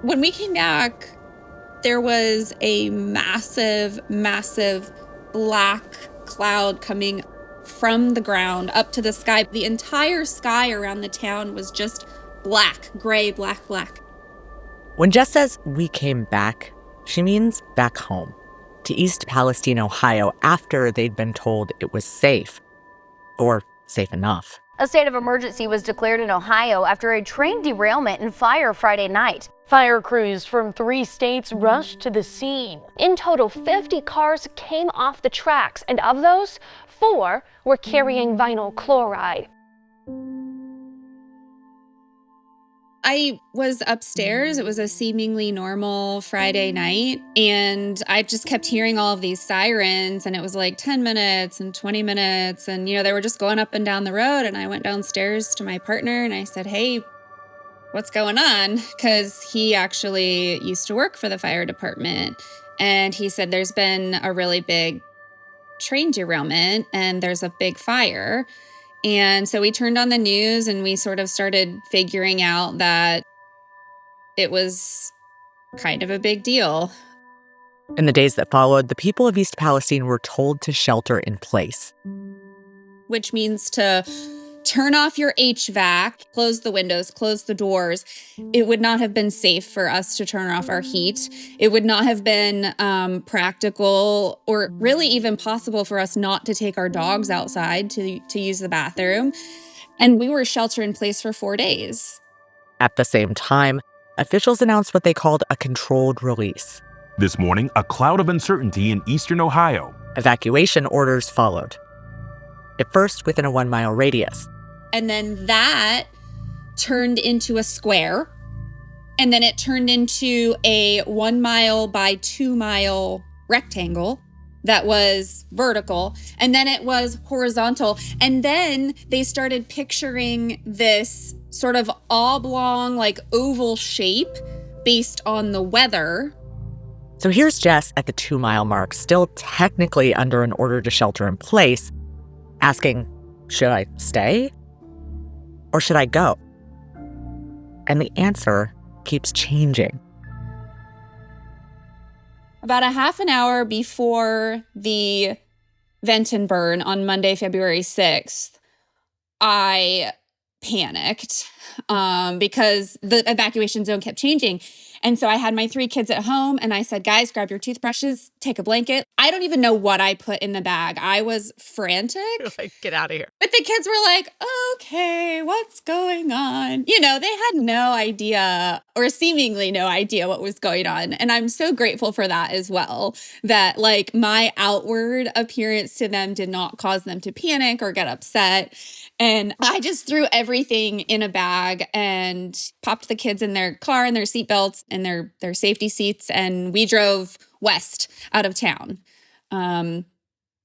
When we came back, there was a massive, massive black cloud coming from the ground up to the sky. The entire sky around the town was just black, gray, black, black. When Jess says we came back, she means back home, to East Palestine, Ohio, after they'd been told it was safe, or safe enough. A state of emergency was declared in Ohio after a train derailment and fire Friday night. Fire crews from 3 states rushed to the scene. In total, 50 cars came off the tracks, and of those, 4 were carrying vinyl chloride. I was upstairs. It was a seemingly normal Friday night, and I just kept hearing all of these sirens, and it was like 10 minutes and 20 minutes, and, they were just going up and down the road, and I went downstairs to my partner, and I said, hey, what's going on? Because he actually used to work for the fire department, and he said there's been a really big train derailment, and there's a big fire. And so we turned on the news and we sort of started figuring out that it was kind of a big deal. In the days that followed, the people of East Palestine were told to shelter in place. Which means to turn off your HVAC, close the windows, close the doors. It would not have been safe for us to turn off our heat. It would not have been practical or really even possible for us not to take our dogs outside to use the bathroom. And we were shelter in place for 4 days. At the same time, officials announced what they called a controlled release. This morning, a cloud of uncertainty in eastern Ohio. Evacuation orders followed. At first, within a 1-mile radius. And then that turned into a square. And then it turned into a 1 mile by 2 mile rectangle that was vertical. And then it was horizontal. And then they started picturing this sort of oblong, like oval shape based on the weather. So here's Jess at the 2-mile mark, still technically under an order to shelter in place, asking, should I stay or should I go? And the answer keeps changing. About a half an hour before the vent and burn on Monday, February 6th, I panicked because the evacuation zone kept changing. And so I had my 3 kids at home and I said, guys, grab your toothbrushes, take a blanket. I don't even know what I put in the bag. I was frantic. Like, get out of here. But the kids were like, okay, what's going on? They had no idea or seemingly no idea what was going on. And I'm so grateful for that as well, that like my outward appearance to them did not cause them to panic or get upset. And I just threw everything in a bag and popped the kids in their car and their seatbelts and their safety seats. And we drove west out of town. And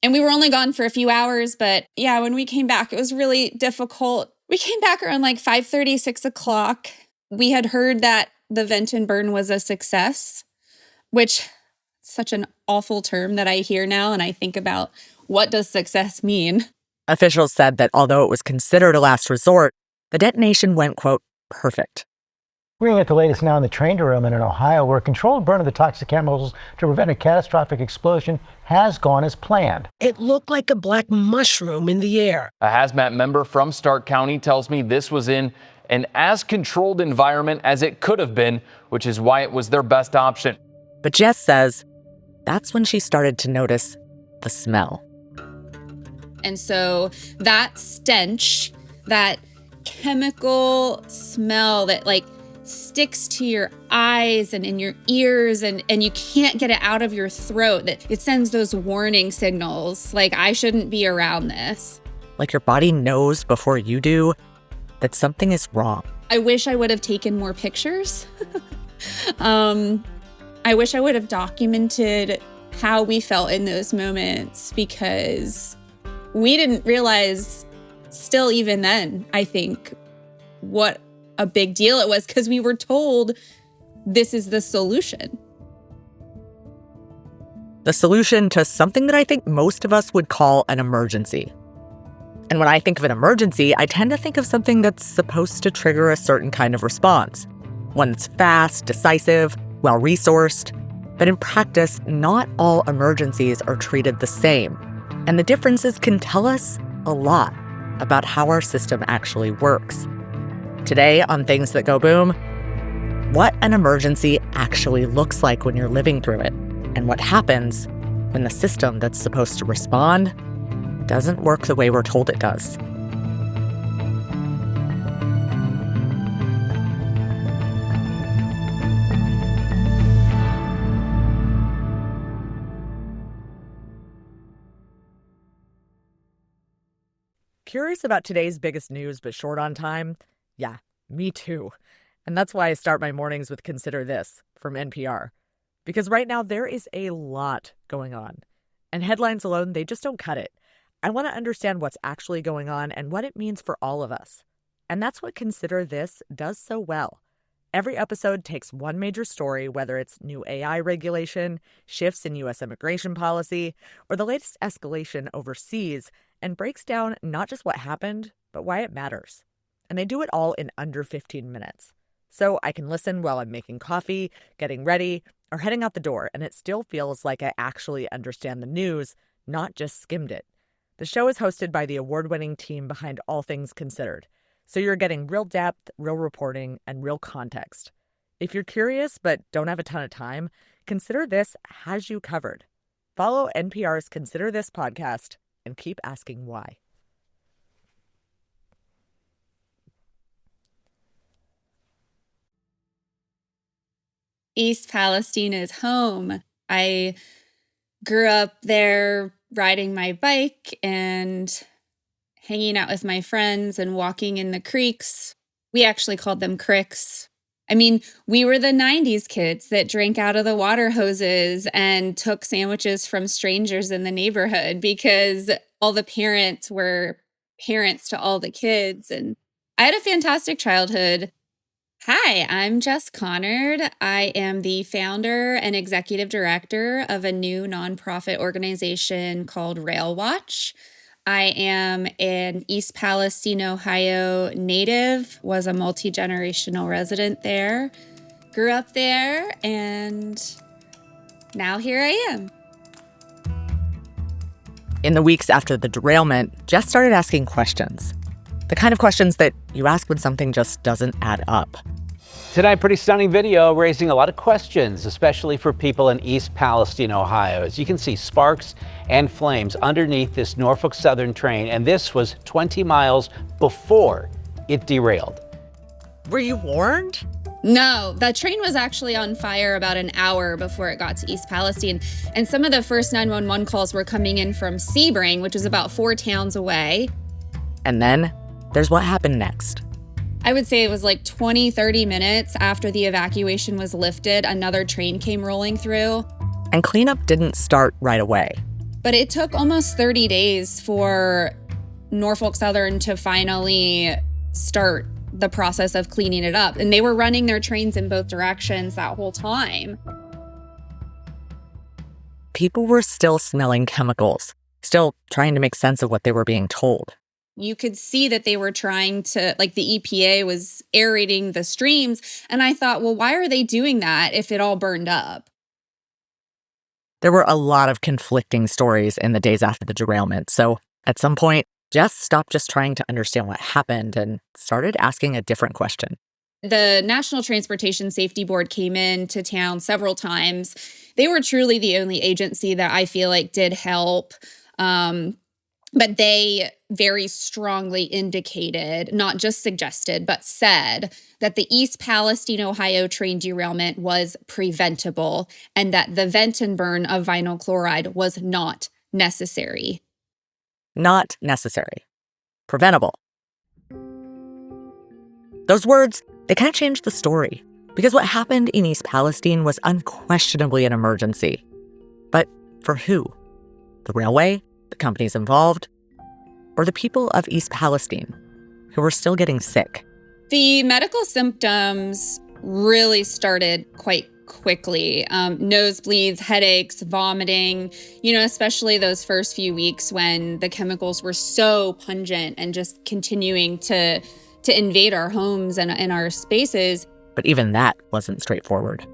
we were only gone for a few hours. But yeah, when we came back, it was really difficult. We came back around like 5:30, 6 o'clock. We had heard that the vent and burn was a success, which is such an awful term that I hear now. And I think about, what does success mean? Officials said that although it was considered a last resort, the detonation went, quote, perfect. We're going to get the latest now on the train derailment in Ohio, where a controlled burn of the toxic chemicals to prevent a catastrophic explosion has gone as planned. It looked like a black mushroom in the air. A hazmat member from Stark County tells me this was in an as controlled environment as it could have been, which is why it was their best option. But Jess says that's when she started to notice the smell. And so that stench, that chemical smell that like sticks to your eyes and in your ears and you can't get it out of your throat, that it sends those warning signals like, I shouldn't be around this. Like your body knows before you do that something is wrong. I wish I would have taken more pictures. I wish I would have documented how we felt in those moments, because we didn't realize, still even then, I think, what a big deal it was, because we were told this is the solution. The solution to something that I think most of us would call an emergency. And when I think of an emergency, I tend to think of something that's supposed to trigger a certain kind of response. one that's fast, decisive, well-resourced. But in practice, not all emergencies are treated the same. And the differences can tell us a lot about how our system actually works. Today on Things That Go Boom, what an emergency actually looks like when you're living through it, and what happens when the system that's supposed to respond doesn't work the way we're told it does. Curious about today's biggest news, but short on time? Yeah, me too. And that's why I start my mornings with Consider This from NPR. Because right now there is a lot going on. And headlines alone, they just don't cut it. I want to understand what's actually going on and what it means for all of us. And that's what Consider This does so well. Every episode takes one major story, whether it's new AI regulation, shifts in U.S. immigration policy, or the latest escalation overseas, and breaks down not just what happened, but why it matters. And they do it all in under 15 minutes. So I can listen while I'm making coffee, getting ready, or heading out the door, and it still feels like I actually understand the news, not just skimmed it. The show is hosted by the award-winning team behind All Things Considered. So you're getting real depth, real reporting, and real context. If you're curious but don't have a ton of time, Consider This has you covered. Follow NPR's Consider This podcast and keep asking why. East Palestine is home. I grew up there riding my bike and hanging out with my friends and walking in the creeks. We actually called them cricks. I mean, we were the 90s kids that drank out of the water hoses and took sandwiches from strangers in the neighborhood because all the parents were parents to all the kids. And I had a fantastic childhood. Hi, I'm Jess Conard. I am the founder and executive director of a new nonprofit organization called Rail Watch. I am an East Palestine, Ohio native, was a multi-generational resident there, grew up there, and now here I am. In the weeks after the derailment, Jess started asking questions. The kind of questions that you ask when something just doesn't add up. Tonight, pretty stunning video raising a lot of questions, especially for people in East Palestine, Ohio. As you can see, sparks and flames underneath this Norfolk Southern train, and this was 20 miles before it derailed. Were you warned? No, the train was actually on fire about an hour before it got to East Palestine. And some of the first 911 calls were coming in from Sebring, which is about 4 towns away. And then there's what happened next. I would say it was like 20, 30 minutes after the evacuation was lifted, another train came rolling through. And cleanup didn't start right away. But it took almost 30 days for Norfolk Southern to finally start the process of cleaning it up. And they were running their trains in both directions that whole time. People were still smelling chemicals, still trying to make sense of what they were being told. You could see that they were trying to, like the EPA was aerating the streams. And I thought, well, why are they doing that if it all burned up? There were a lot of conflicting stories in the days after the derailment. So at some point, Jess stopped just trying to understand what happened and started asking a different question. The National Transportation Safety Board came into town several times. They were truly the only agency that I feel like did help. But they very strongly indicated, not just suggested, but said that the East Palestine, Ohio train derailment was preventable and that the vent and burn of vinyl chloride was not necessary. Not necessary. Preventable. Those words, they kind of changed the story because what happened in East Palestine was unquestionably an emergency. But for who? The railway? The companies involved, or the people of East Palestine who were still getting sick? The medical symptoms really started quite quickly. Nosebleeds, headaches, vomiting, especially those first few weeks when the chemicals were so pungent and just continuing to invade our homes and our spaces. But even that wasn't straightforward.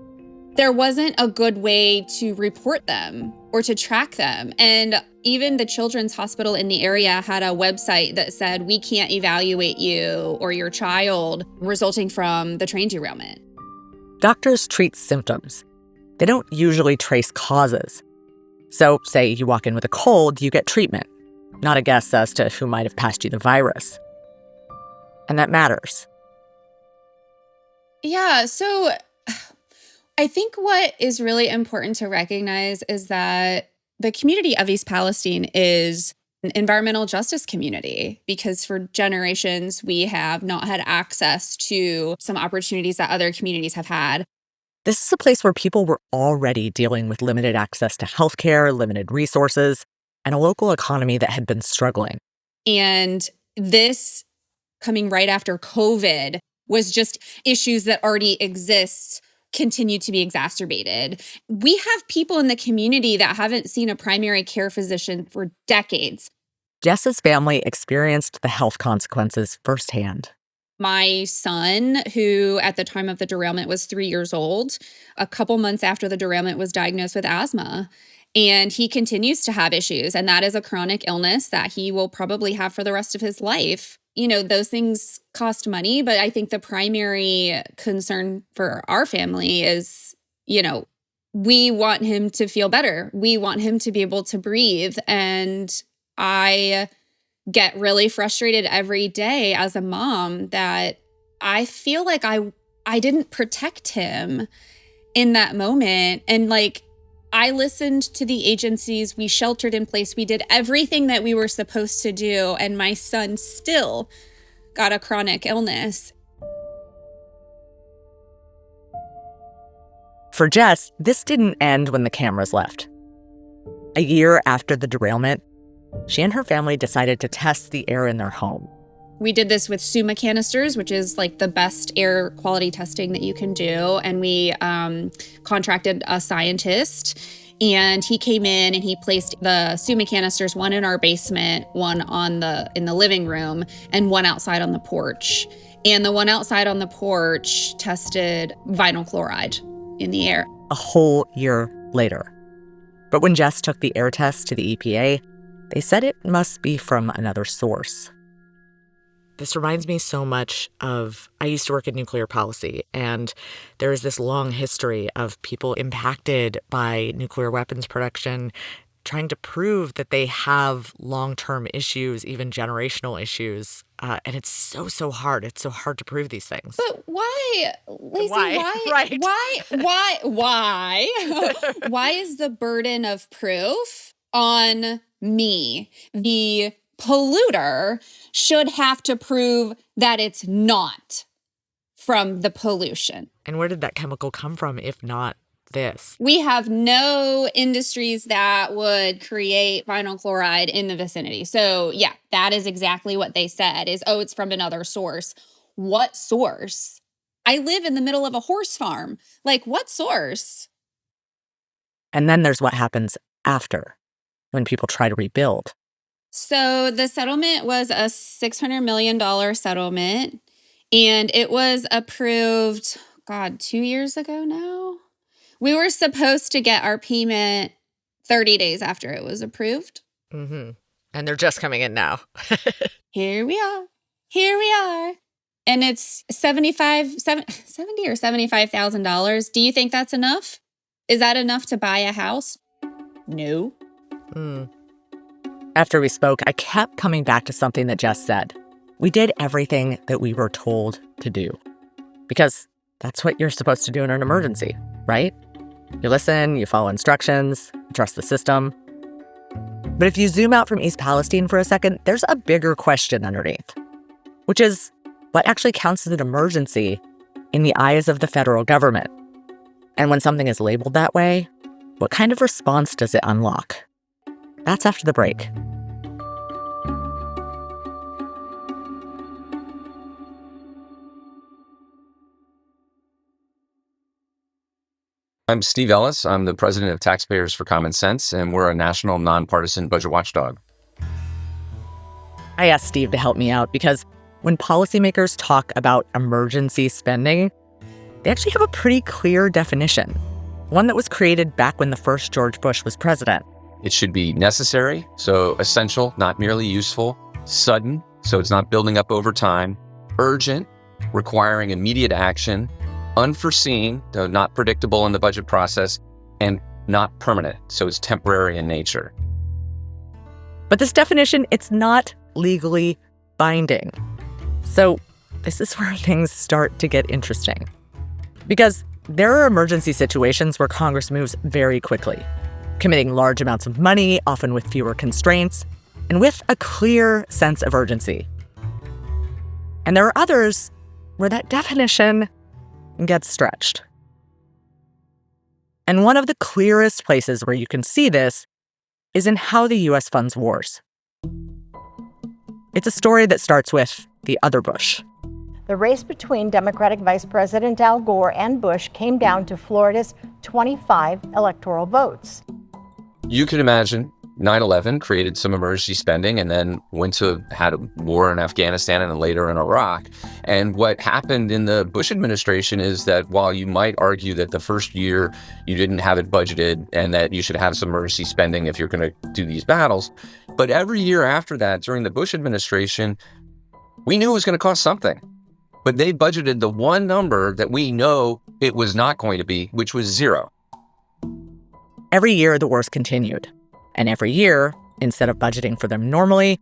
There wasn't a good way to report them or to track them. And even the children's hospital in the area had a website that said, we can't evaluate you or your child resulting from the train derailment. Doctors treat symptoms. They don't usually trace causes. So, say you walk in with a cold, you get treatment, not a guess as to who might have passed you the virus. And that matters. Yeah, so I think what is really important to recognize is that the community of East Palestine is an environmental justice community, because for generations we have not had access to some opportunities that other communities have had. This is a place where people were already dealing with limited access to healthcare, limited resources, and a local economy that had been struggling. And this coming right after COVID was just issues that already exist continue to be exacerbated. We have people in the community that haven't seen a primary care physician for decades. Jess's family experienced the health consequences firsthand. My son, who at the time of the derailment was 3 years old, a couple months after the derailment was diagnosed with asthma. And he continues to have issues. And that is a chronic illness that he will probably have for the rest of his life. You know, those things cost money, but I think the primary concern for our family is, we want him to feel better. We want him to be able to breathe. And I get really frustrated every day as a mom that I feel like I didn't protect him in that moment. And I listened to the agencies, we sheltered in place, we did everything that we were supposed to do, and my son still got a chronic illness. For Jess, this didn't end when the cameras left. A year after the derailment, she and her family decided to test the air in their home. We did this with SUMA canisters, which is the best air quality testing that you can do. And we contracted a scientist, and he came in and he placed the SUMA canisters, one in our basement, one in the living room, and one outside on the porch. And the one outside on the porch tested vinyl chloride in the air. A whole year later. But when Jess took the air test to the EPA, they said it must be from another source. This reminds me so much of, I used to work in nuclear policy, and there is this long history of people impacted by nuclear weapons production trying to prove that they have long-term issues, even generational issues. And it's so hard. It's so hard to prove these things. But why, Lacey, why? Right. Why? Why is the burden of proof on me? The polluter should have to prove that it's not from the pollution. And where did that chemical come from, if not this? We have no industries that would create vinyl chloride in the vicinity. So yeah, that is exactly what they said is, it's from another source. What source? I live in the middle of a horse farm. What source? And then there's what happens after, when people try to rebuild. So the settlement was a $600 million settlement, and it was approved, 2 years ago now? We were supposed to get our payment 30 days after it was approved. Mm-hmm. And they're just coming in now. Here we are. And it's $70 or $75,000. Do you think that's enough? Is that enough to buy a house? No. After we spoke, I kept coming back to something that Jess said. We did everything that we were told to do. Because that's what you're supposed to do in an emergency, right? You listen, you follow instructions, you trust the system. But if you zoom out from East Palestine for a second, there's a bigger question underneath, which is what actually counts as an emergency in the eyes of the federal government? And when something is labeled that way, what kind of response does it unlock? That's after the break. I'm Steve Ellis. I'm the president of Taxpayers for Common Sense, and we're a national nonpartisan budget watchdog. I asked Steve to help me out because when policymakers talk about emergency spending, they actually have a pretty clear definition, one that was created back when the first George Bush was president. It should be necessary, so essential, not merely useful, sudden, so it's not building up over time, urgent, requiring immediate action, unforeseen, though not predictable in the budget process, and not permanent, so it's temporary in nature. But this definition, it's not legally binding. So this is where things start to get interesting. Because there are emergency situations where Congress moves very quickly, committing large amounts of money, often with fewer constraints, and with a clear sense of urgency. And there are others where that definition gets stretched. And one of the clearest places where you can see this is in how the U.S. funds wars. It's a story that starts with the other Bush. The race between Democratic Vice President Al Gore and Bush came down to Florida's 25 electoral votes. You can imagine 9/11 created some emergency spending and then had a war in Afghanistan and then later in Iraq. And what happened in the Bush administration is that while you might argue that the first year you didn't have it budgeted and that you should have some emergency spending if you're going to do these battles, but every year after that, during the Bush administration, we knew it was going to cost something. But they budgeted the one number that we know it was not going to be, which was zero. Every year, the wars continued. And every year, instead of budgeting for them normally,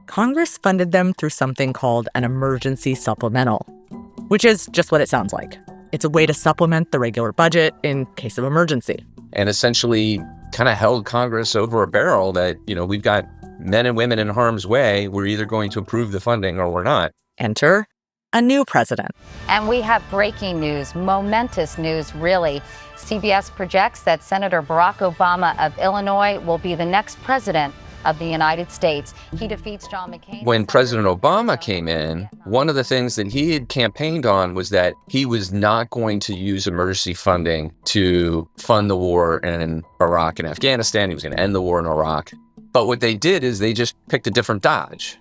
Congress funded them through something called an emergency supplemental, which is just what it sounds like. It's a way to supplement the regular budget in case of emergency. And essentially kind of held Congress over a barrel that, we've got men and women in harm's way. We're either going to approve the funding or we're not. Enter a new president. And we have breaking news, momentous news, really. CBS projects that Senator Barack Obama of Illinois will be the next president of the United States. He defeats John McCain. When President Obama came in, one of the things that he had campaigned on was that he was not going to use emergency funding to fund the war in Iraq and Afghanistan. He was going to end the war in Iraq. But what they did is they just picked a different dodge.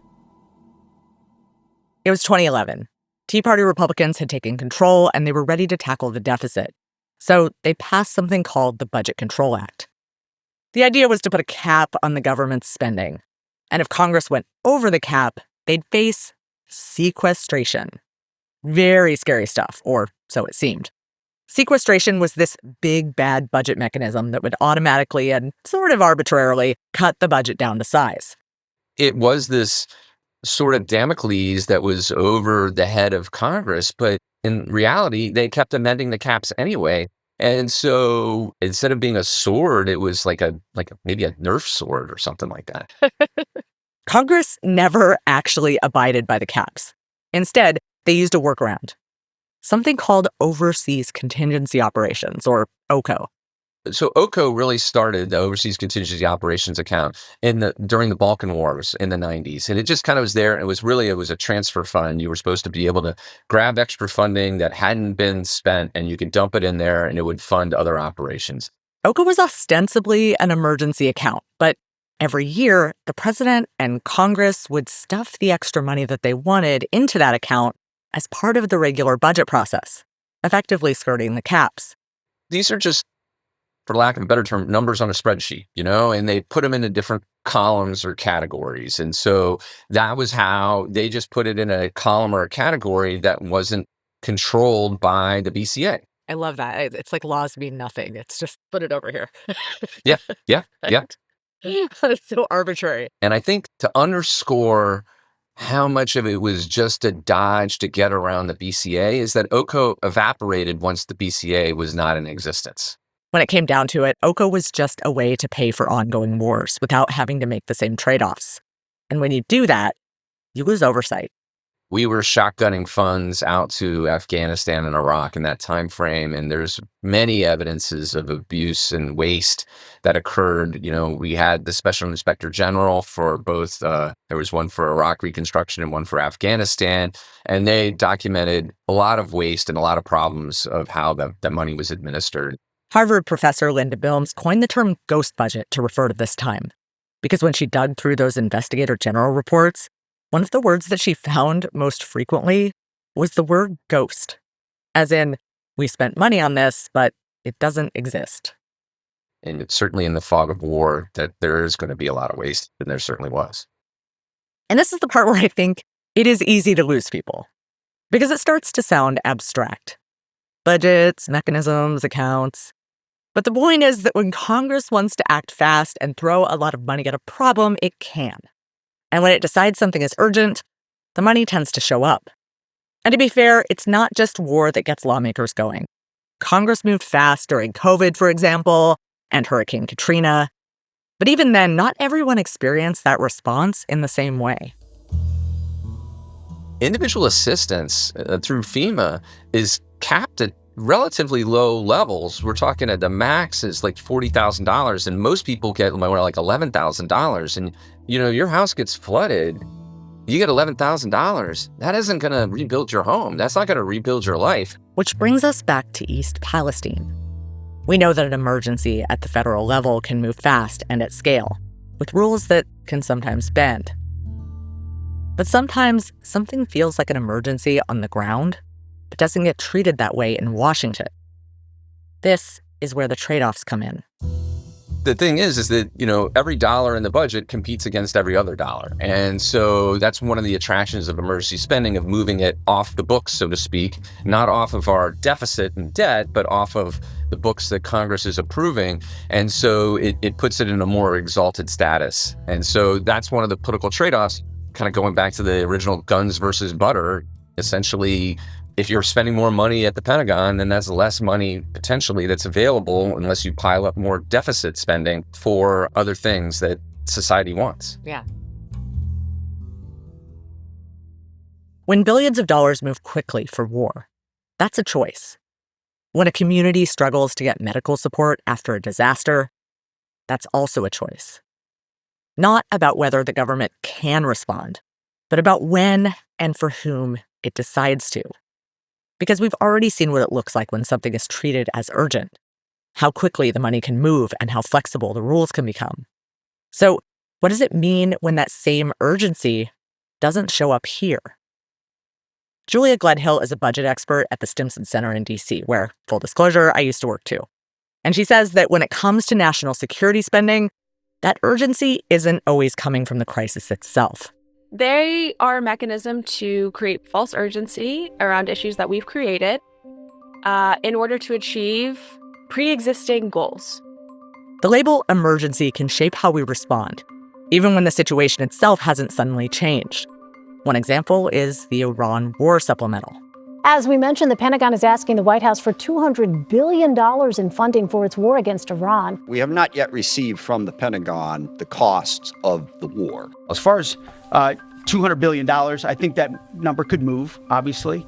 It was 2011. Tea Party Republicans had taken control and they were ready to tackle the deficit. So they passed something called the Budget Control Act. The idea was to put a cap on the government's spending. And if Congress went over the cap, they'd face sequestration. Very scary stuff, or so it seemed. Sequestration was this big, bad budget mechanism that would automatically and sort of arbitrarily cut the budget down to size. It was this sort of Damocles that was over the head of Congress, but in reality, they kept amending the caps anyway. And so instead of being a sword, it was like maybe a Nerf sword or something like that. Congress never actually abided by the caps. Instead, they used a workaround, something called Overseas Contingency Operations, or OCO. So OCO really started the Overseas Contingency Operations account during the Balkan Wars in the 90s. And it just kind of was there. It was a transfer fund. You were supposed to be able to grab extra funding that hadn't been spent and you could dump it in there and it would fund other operations. OCO was ostensibly an emergency account, but every year, the president and Congress would stuff the extra money that they wanted into that account as part of the regular budget process, effectively skirting the caps. These are just, for lack of a better term, numbers on a spreadsheet, and they put them into different columns or categories. And so that was how they just put it in a column or a category that wasn't controlled by the BCA. I love that. It's like laws mean nothing. It's just put it over here. Yeah. It's so arbitrary. And I think to underscore how much of it was just a dodge to get around the BCA is that OCO evaporated once the BCA was not in existence. When it came down to it, OCO was just a way to pay for ongoing wars without having to make the same trade-offs. And when you do that, you lose oversight. We were shotgunning funds out to Afghanistan and Iraq in that time frame, and there's many evidences of abuse and waste that occurred. We had the Special Inspector General for both, there was one for Iraq reconstruction and one for Afghanistan, and they documented a lot of waste and a lot of problems of how that money was administered. Harvard professor Linda Bilmes coined the term ghost budget to refer to this time, because when she dug through those investigator general reports, one of the words that she found most frequently was the word ghost, as in We spent money on this, but it doesn't exist. And it's certainly in the fog of war that there is going to be a lot of waste, and there certainly was. And this is the part where I think it is easy to lose people, because it starts to sound abstract. Budgets, mechanisms, accounts. But the point is that when Congress wants to act fast and throw a lot of money at a problem, it can. And when it decides something is urgent, the money tends to show up. And to be fair, it's not just war that gets lawmakers going. Congress moved fast during COVID, for example, and Hurricane Katrina. But even then, not everyone experienced that response in the same way. Individual assistance through FEMA is capped at relatively low levels. We're talking at the max is like $40,000, and most people get like $11,000. And, your house gets flooded. You get $11,000. That isn't going to rebuild your home. That's not going to rebuild your life. Which brings us back to East Palestine. We know that an emergency at the federal level can move fast and at scale, with rules that can sometimes bend. But sometimes something feels like an emergency on the ground, but doesn't get treated that way in Washington. This is where the trade-offs come in. The thing is that, every dollar in the budget competes against every other dollar. And so that's one of the attractions of emergency spending, of moving it off the books, so to speak, not off of our deficit and debt, but off of the books that Congress is approving. And so it puts it in a more exalted status. And so that's one of the political trade-offs, kind of going back to the original guns versus butter. Essentially, if you're spending more money at the Pentagon, then that's less money potentially that's available unless you pile up more deficit spending for other things that society wants. Yeah. When billions of dollars move quickly for war, that's a choice. When a community struggles to get medical support after a disaster, that's also a choice. Not about whether the government can respond, but about when and for whom it decides to. Because we've already seen what it looks like when something is treated as urgent, how quickly the money can move and how flexible the rules can become. So, what does it mean when that same urgency doesn't show up here? Julia Gledhill is a budget expert at the Stimson Center in D.C., where, full disclosure, I used to work too. And she says that when it comes to national security spending, that urgency isn't always coming from the crisis itself. They are a mechanism to create false urgency around issues that we've created in order to achieve pre-existing goals. The label emergency can shape how we respond, even when the situation itself hasn't suddenly changed. One example is the Iran war supplemental. As we mentioned, the Pentagon is asking the White House for $200 billion in funding for its war against Iran. We have not yet received from the Pentagon the costs of the war. As far as $200 billion, I think that number could move, obviously.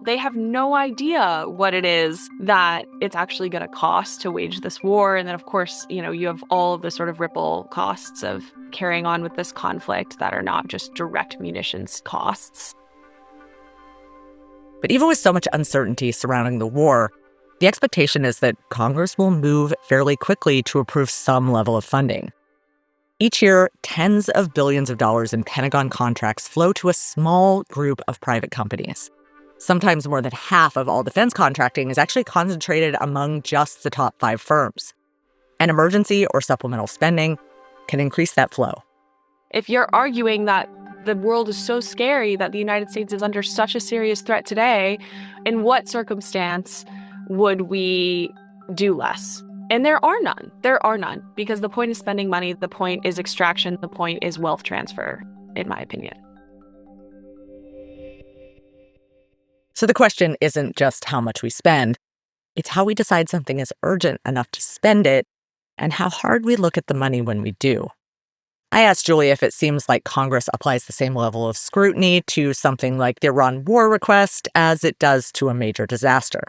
They have no idea what it is that it's actually going to cost to wage this war. And then, of course, you have all of the sort of ripple costs of carrying on with this conflict that are not just direct munitions costs. But even with so much uncertainty surrounding the war, the expectation is that Congress will move fairly quickly to approve some level of funding. Each year, tens of billions of dollars in Pentagon contracts flow to a small group of private companies. Sometimes more than half of all defense contracting is actually concentrated among just the top 5 firms. And emergency or supplemental spending can increase that flow. If you're arguing that the world is so scary that the United States is under such a serious threat today, in what circumstance would we do less? And there are none. There are none. Because the point is spending money. The point is extraction. The point is wealth transfer, in my opinion. So the question isn't just how much we spend. It's how we decide something is urgent enough to spend it and how hard we look at the money when we do. I asked Julie if it seems like Congress applies the same level of scrutiny to something like the Iran war request as it does to a major disaster.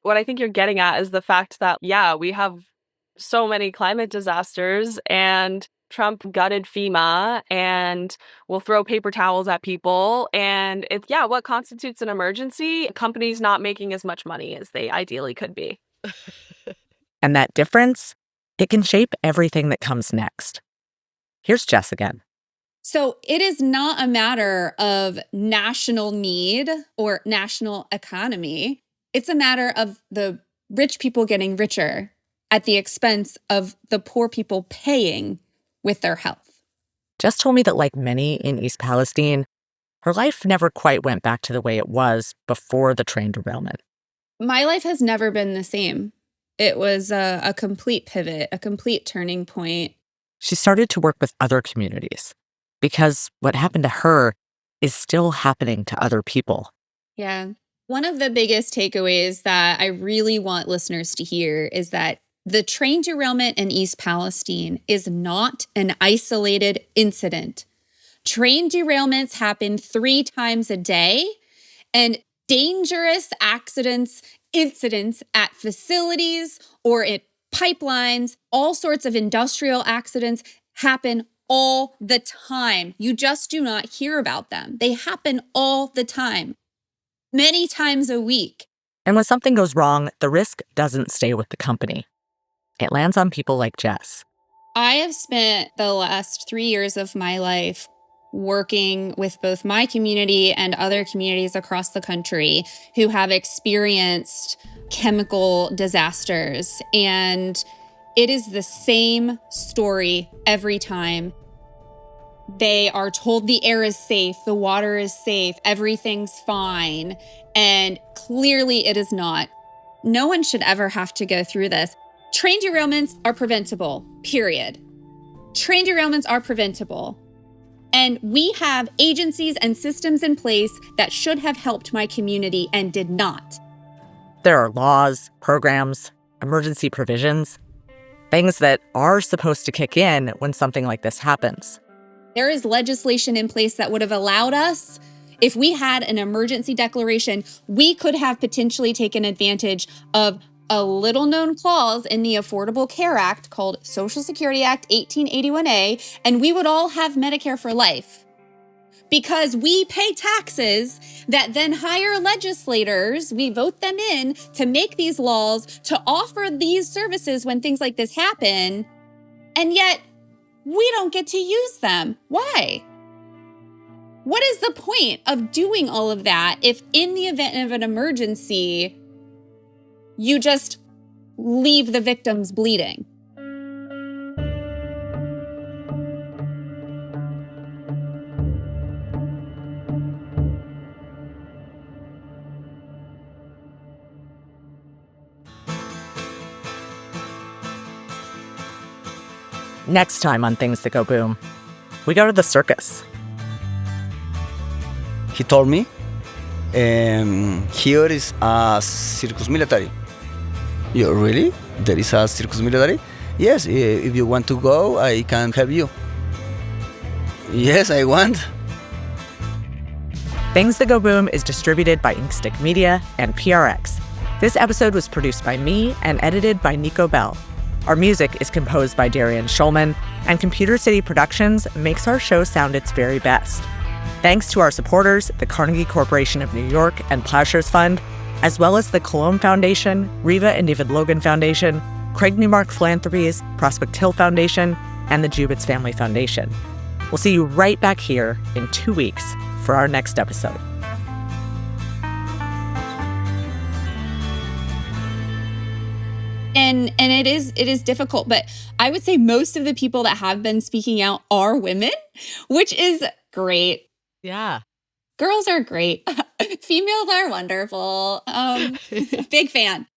What I think you're getting at is the fact that, we have so many climate disasters and Trump gutted FEMA and will throw paper towels at people. And it's, what constitutes an emergency? Companies not making as much money as they ideally could be. And that difference, it can shape everything that comes next. Here's Jess again. So it is not a matter of national need or national economy. It's a matter of the rich people getting richer at the expense of the poor people paying with their health. Jess told me that, like many in East Palestine, her life never quite went back to the way it was before the train derailment. My life has never been the same. It was a complete pivot, a complete turning point. She started to work with other communities because what happened to her is still happening to other people. Yeah. One of the biggest takeaways that I really want listeners to hear is that the train derailment in East Palestine is not an isolated incident. Train derailments happen 3 times a day, and dangerous incidents at facilities or at pipelines, all sorts of industrial accidents happen all the time. You just do not hear about them. They happen all the time, many times a week. And when something goes wrong, the risk doesn't stay with the company. It lands on people like Jess. I have spent the last 3 years of my life working with both my community and other communities across the country who have experienced chemical disasters. And it is the same story every time. They are told the air is safe, the water is safe, everything's fine. And clearly it is not. No one should ever have to go through this. Train derailments are preventable, period. Train derailments are preventable. And we have agencies and systems in place that should have helped my community and did not. There are laws, programs, emergency provisions, things that are supposed to kick in when something like this happens. There is legislation in place that would have allowed us, if we had an emergency declaration, we could have potentially taken advantage of a little-known clause in the Affordable Care Act called Social Security Act 1881A, and we would all have Medicare for life. Because we pay taxes that then hire legislators, we vote them in to make these laws, to offer these services when things like this happen, and yet we don't get to use them. Why? What is the point of doing all of that if in the event of an emergency, you just leave the victims bleeding? Next time on Things That Go Boom, we go to the circus. He told me, here is a circus military. You really? There is a circus military? Yes, if you want to go, I can help you. Yes, I want. Things That Go Boom is distributed by Inkstick Media and PRX. This episode was produced by me and edited by Nico Bell. Our music is composed by Darian Schulman, and Computer City Productions makes our show sound its very best. Thanks to our supporters, the Carnegie Corporation of New York and Plowshares Fund, as well as the Cologne Foundation, Riva and David Logan Foundation, Craig Newmark Philanthropies, Prospect Hill Foundation, and the Jubitz Family Foundation. We'll see you right back here in 2 weeks for our next episode. And it is difficult, but I would say most of the people that have been speaking out are women, which is great. Yeah. Girls are great. Females are wonderful. Big fan.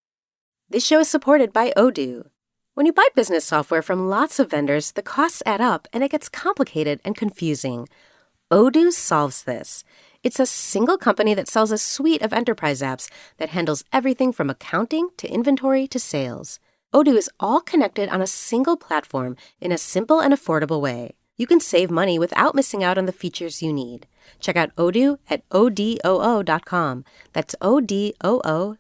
This show is supported by Odoo. When you buy business software from lots of vendors, the costs add up and it gets complicated and confusing. Odoo solves this. It's a single company that sells a suite of enterprise apps that handles everything from accounting to inventory to sales. Odoo is all connected on a single platform in a simple and affordable way. You can save money without missing out on the features you need. Check out Odoo at odoo.com. That's odoo.com.